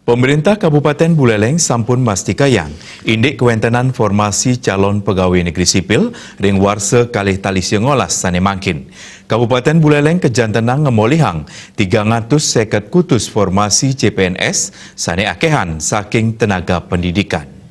Pemerintah Kabupaten Buleleng sampun mastikayang indik kewentenan formasi calon pegawai negeri sipil ring warsa kalih tali ngolas sane mangkin. Kabupaten Buleleng kejantenang ngemolihang 350 kutus formasi CPNS sane akehan saking tenaga pendidikan.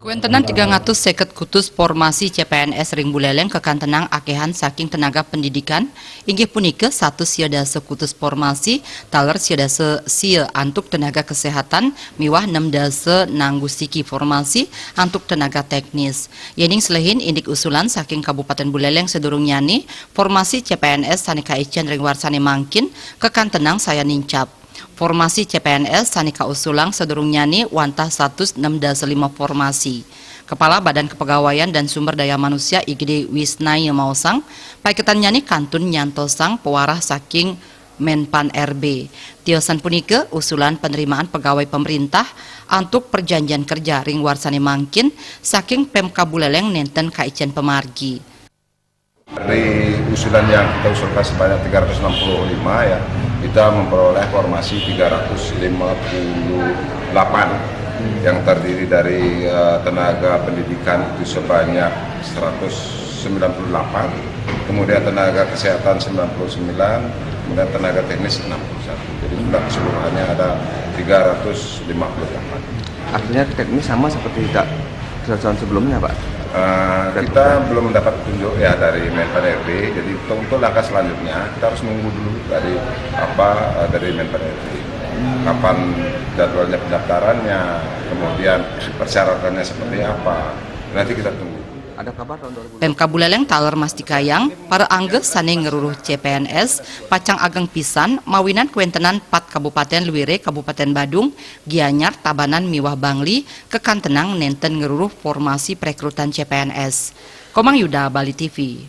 Kuentenan 350 kutus formasi CPNS ring Buleleng kekantenang akehan saking tenaga pendidikan inggih punika satu siadase kutus formasi taler siadase sia antuk tenaga kesehatan miwah 6 dase nanggusiki formasi antuk tenaga teknis. Yening selehin indik usulan saking Kabupaten Buleleng sedurung nyani formasi CPNS sane kaicen ring warsane mangkin kekantenang saya nincap. Formasi CPNS sanika usulang sedurung nyani wantah 106 formasi. Kepala Badan Kepegawaian dan Sumber Daya Manusia IGD Wisnaya Mausang, paiketan nyani kantun nyantosang pewarah saking Menpan RB. Tiosan punike usulan penerimaan pegawai pemerintah antuk perjanjian kerja ring warsane mangkin saking Pemka Buleleng nenten kaicen pemargi. Dari usulan yang kita usulkan sebanyak 365 ya, kita memperoleh formasi 358 yang terdiri dari tenaga pendidikan itu sebanyak 198, kemudian tenaga kesehatan 99, kemudian tenaga teknis 61. Jadi jumlah keseluruhannya ada 358. Artinya teknis sama seperti tahun sebelumnya, Pak? Kita belum mendapat petunjuk ya dari Menpan RB, jadi untuk langkah selanjutnya kita harus menunggu dulu dari Menpan RB kapan jadwalnya pendaftarannya, kemudian persyaratannya seperti apa, nanti kita tunggu. Ada kabar tahun 2020? Pemka Buleleng taler mastikayang para angge sane ngeruruh CPNS pacang ageng pisan mawinan kuentenan 4 Kabupaten Luwire, Kabupaten Badung, Gianyar, Tabanan, Miwah Bangli kekantenang nenten ngeruruh formasi perekrutan CPNS. Komang Yuda, Bali TV.